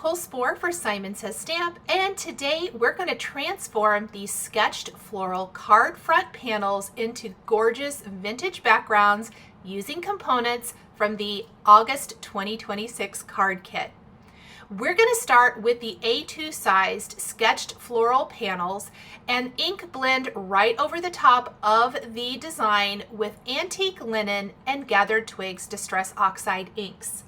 Nicole Spohr for Simon Says Stamp, and today we're going to transform these sketched floral card front panels into gorgeous vintage backgrounds using components from the August 2026 card kit. We're going to start with the A2 sized sketched floral panels and ink blend right over the top of the design with antique linen and gathered twigs Distress Oxide inks.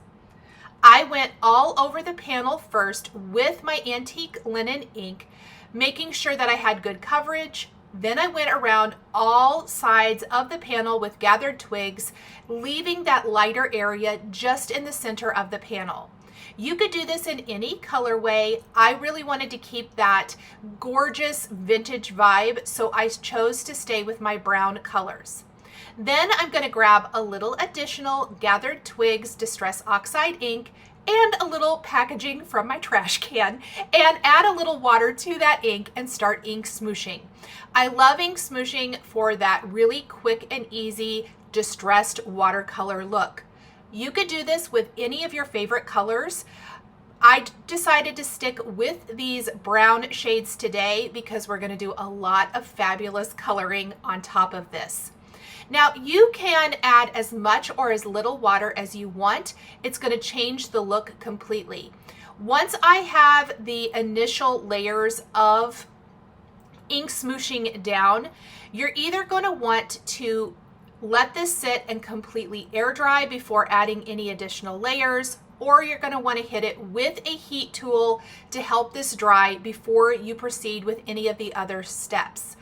I went all over the panel first with my antique linen ink, making sure that I had good coverage. Then I went around all sides of the panel with gathered twigs, leaving that lighter area just in the center of the panel. You could do this in any colorway. I really wanted to keep that gorgeous vintage vibe, so I chose to stay with my brown colors. Then I'm going to grab a little additional gathered twigs Distress Oxide ink and a little packaging from my trash can and add a little water to that ink and start ink smooshing. I love ink smooshing for that really quick and easy distressed watercolor look. You could do this with any of your favorite colors. I decided to stick with these brown shades today because we're going to do a lot of fabulous coloring on top of this. Now you can add as much or as little water as you want. It's going to change the look completely. Once I have the initial layers of ink smooshing down, you're either going to want to let this sit and completely air dry before adding any additional layers, or you're going to want to hit it with a heat tool to help this dry before you proceed with any of the other steps.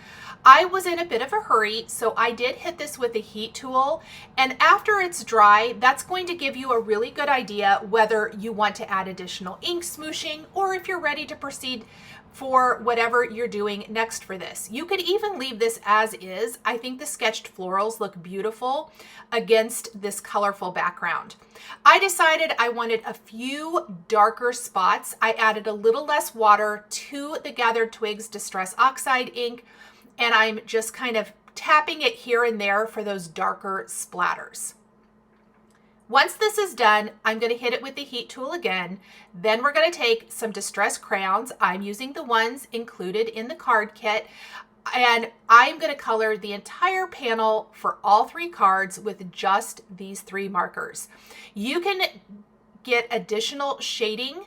I was in a bit of a hurry, so I did hit this with a heat tool, and after it's dry, that's going to give you a really good idea whether you want to add additional ink smooshing or if you're ready to proceed for whatever you're doing next for this. You could even leave this as is. I think the sketched florals look beautiful against this colorful background. I decided I wanted a few darker spots. I added a little less water to the gathered twigs Distress Oxide ink, and I'm just kind of tapping it here and there for those darker splatters. Once this is done, I'm going to hit it with the heat tool again. Then we're going to take some distress crayons. I'm using the ones included in the card kit, and I'm going to color the entire panel for all three cards with just these three markers. You can get additional shading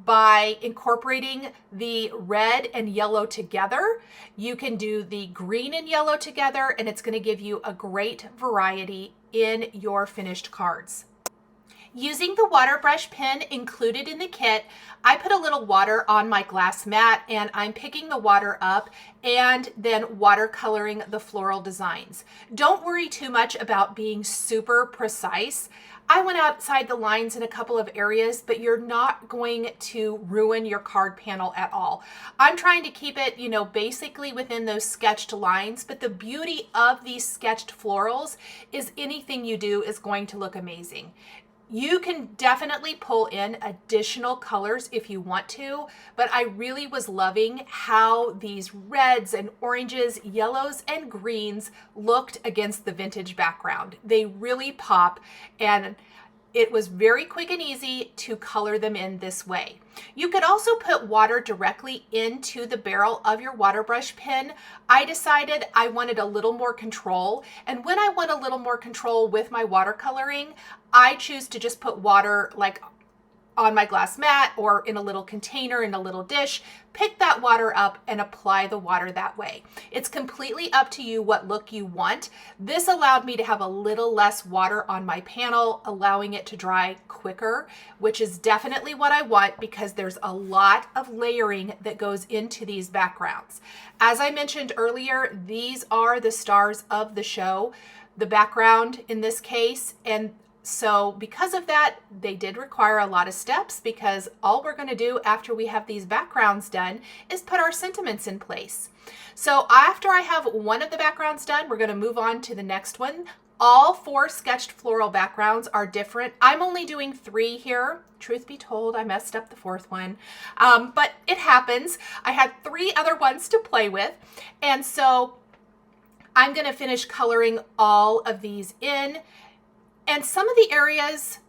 by incorporating the red and yellow together. You can do the green and yellow together, and it's going to give you a great variety in your finished cards. Using the water brush pen included in the kit, I put a little water on my glass mat, and I'm picking the water up and then watercoloring the floral designs. Don't worry too much about being super precise. I went outside the lines in a couple of areas, but you're not going to ruin your card panel at all. I'm trying to keep it, basically within those sketched lines, but the beauty of these sketched florals is anything you do is going to look amazing. You can definitely pull in additional colors if you want to, but I really was loving how these reds and oranges, yellows and greens looked against the vintage background. They really pop, and it was very quick and easy to color them in this way. You could also put water directly into the barrel of your water brush pen. I decided I wanted a little more control, and when I want a little more control with my watercoloring, I choose to just put water like on my glass mat or in a little container in a little dish, pick that water up and apply the water that way. It's completely up to you what look you want. This allowed me to have a little less water on my panel, allowing it to dry quicker, which is definitely what I want because there's a lot of layering that goes into these backgrounds. As I mentioned earlier, these are the stars of the show, the background in this case, and so because of that, they did require a lot of steps because all we're going to do after we have these backgrounds done is put our sentiments in place. So after I have one of the backgrounds done, we're going to move on to the next one. All four sketched floral backgrounds are different. I'm only doing 3 here. Truth be told, I messed up the 4th one, but it happens. I had 3 other ones to play with, and so I'm going to finish coloring all of these in. And some of the areas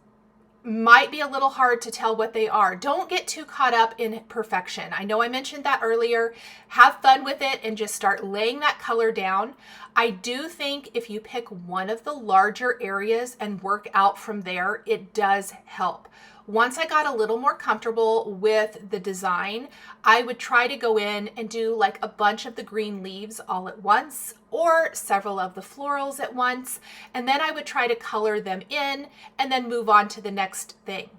might be a little hard to tell what they are. Don't get too caught up in perfection. I know I mentioned that earlier. Have fun with it and just start laying that color down. I do think if you pick one of the larger areas and work out from there, it does help. Once I got a little more comfortable with the design, I would try to go in and do like a bunch of the green leaves all at once or several of the florals at once, and then I would try to color them in and then move on to the next thing.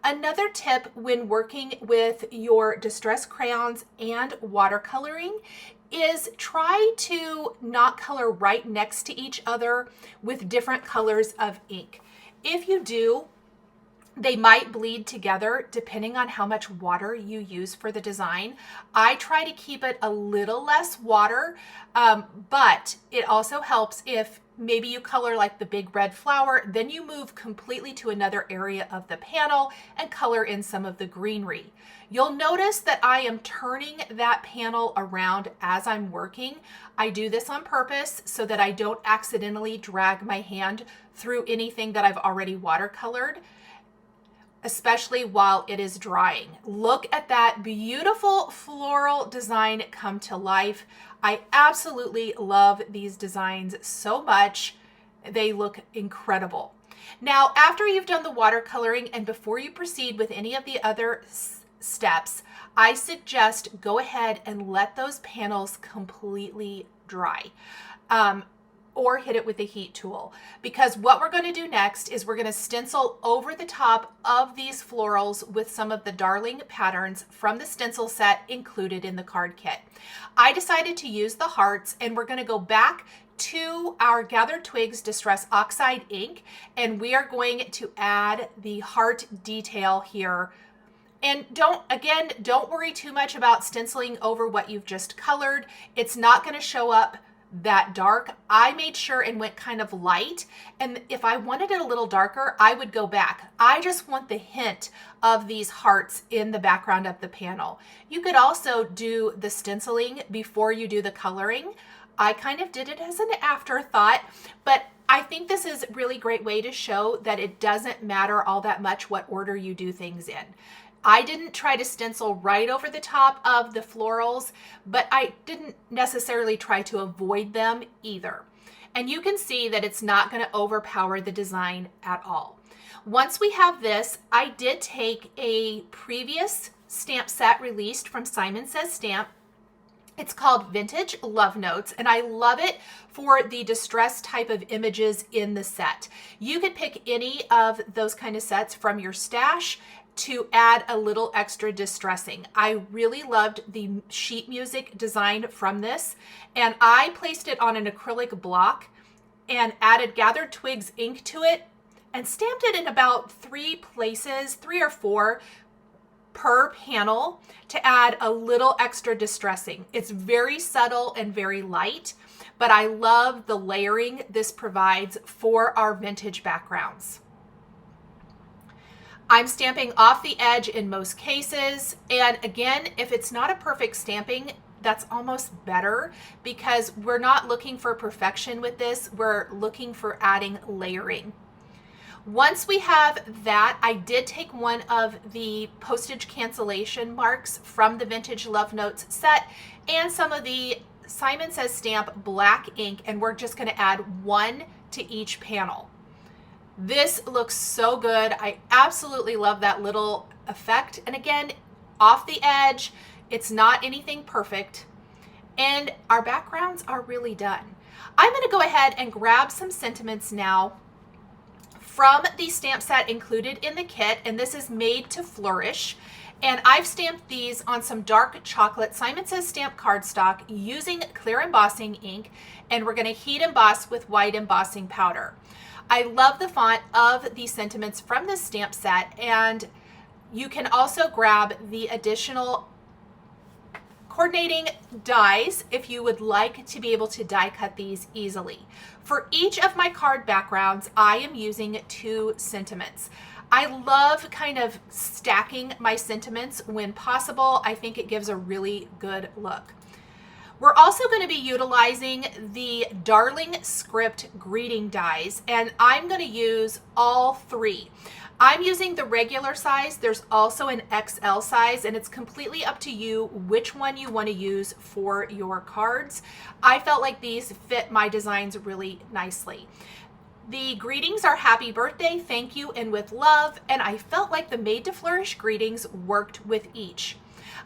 Another tip when working with your distress crayons and watercoloring is try to not color right next to each other with different colors of ink. If you do, they might bleed together depending on how much water you use for the design. I try to keep it a little less water, but it also helps if maybe you color like the big red flower, then you move completely to another area of the panel and color in some of the greenery. You'll notice that I am turning that panel around as I'm working. I do this on purpose so that I don't accidentally drag my hand through anything that I've already watercolored, especially while it is drying. Look at that beautiful floral design come to life. I absolutely love these designs so much. They look incredible. Now, after you've done the watercoloring and before you proceed with any of the other steps, I suggest go ahead and let those panels completely dry. Or hit it with a heat tool, because what we're going to do next is we're going to stencil over the top of these florals with some of the darling patterns from the stencil set included in the card kit. I decided to use the hearts, and we're going to go back to our Gathered Twigs Distress Oxide ink, and we are going to add the heart detail here. And don't worry too much about stenciling over what you've just colored. It's not going to show up that dark. I made sure and went kind of light, and if I wanted it a little darker, I would go back. I just want the hint of these hearts in the background of the panel. You could also do the stenciling before you do the coloring. I kind of did it as an afterthought, but I think this is a really great way to show that it doesn't matter all that much what order you do things in. I didn't try to stencil right over the top of the florals, but I didn't necessarily try to avoid them either. And you can see that it's not going to overpower the design at all. Once we have this, I did take a previous stamp set released from Simon Says Stamp. It's called Vintage Love Notes, and I love it for the distress type of images in the set. You could pick any of those kind of sets from your stash to add a little extra distressing. I really loved the sheet music design from this, and I placed it on an acrylic block and added Gathered Twigs ink to it and stamped it in about 3 places, 3 or 4 per panel, to add a little extra distressing. It's very subtle and very light, but I love the layering this provides for our vintage backgrounds. I'm stamping off the edge in most cases, and again, if it's not a perfect stamping, that's almost better, because we're not looking for perfection with this, we're looking for adding layering. Once we have that, I did take one of the postage cancellation marks from the Vintage Love Notes set and some of the Simon Says Stamp black ink, and we're just going to add 1 to each panel. This looks so good. I absolutely love that little effect. And again, off the edge, it's not anything perfect. And our backgrounds are really done. I'm going to go ahead and grab some sentiments now from the stamp set included in the kit, and this is Made to Flourish. And I've stamped these on some dark chocolate Simon Says Stamp cardstock using clear embossing ink, and we're going to heat emboss with white embossing powder. I love the font of these sentiments from this stamp set, and you can also grab the additional coordinating dies if you would like to be able to die cut these easily. For each of my card backgrounds, I am using 2 sentiments. I love kind of stacking my sentiments when possible. I think it gives a really good look. We're also going to be utilizing the Darling Script greeting dies, and I'm going to use all 3. I'm using the regular size. There's also an XL size, and it's completely up to you which one you want to use for your cards. I felt like these fit my designs really nicely. The greetings are happy birthday, thank you, and with love, and I felt like the Made to Flourish greetings worked with each.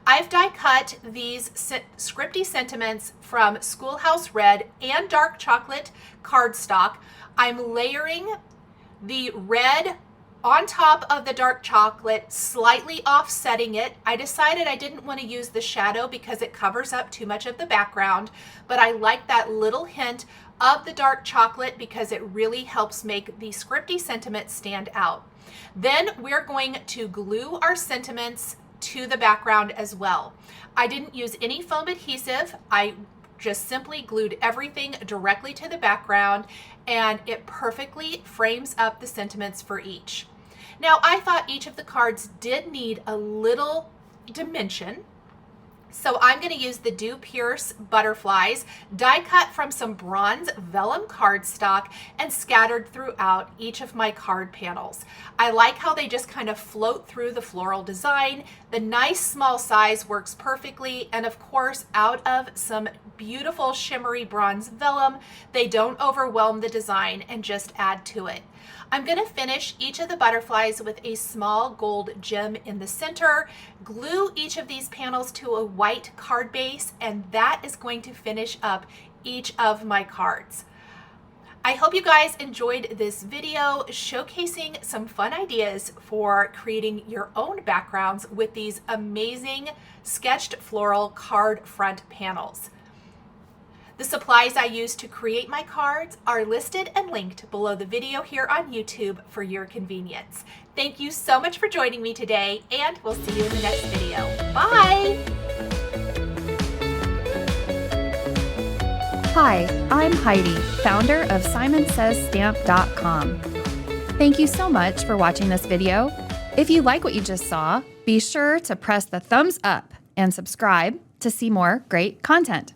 I've die cut these scripty sentiments from Schoolhouse Red and Dark Chocolate cardstock. I'm layering the red on top of the dark chocolate, slightly offsetting it. I decided I didn't want to use the shadow because it covers up too much of the background, but I like that little hint of the dark chocolate because it really helps make the scripty sentiment stand out. Then we're going to glue our sentiments to the background as well. I didn't use any foam adhesive. I just simply glued everything directly to the background, and it perfectly frames up the sentiments for each. Now, I thought each of the cards did need a little dimension, so I'm going to use the Dewpierce butterflies, die cut from some bronze vellum cardstock and scattered throughout each of my card panels. I like how they just kind of float through the floral design. The nice small size works perfectly, and of course, out of some beautiful shimmery bronze vellum, they don't overwhelm the design and just add to it. I'm going to finish each of the butterflies with a small gold gem in the center, glue each of these panels to a white card base, and that is going to finish up each of my cards. I hope you guys enjoyed this video showcasing some fun ideas for creating your own backgrounds with these amazing sketched floral card front panels. The supplies I used to create my cards are listed and linked below the video here on YouTube for your convenience. Thank you so much for joining me today, and we'll see you in the next video. Bye! Hi, I'm Heidi, founder of SimonsSaysStamp.com. Thank you so much for watching this video. If you like what you just saw, be sure to press the thumbs up and subscribe to see more great content.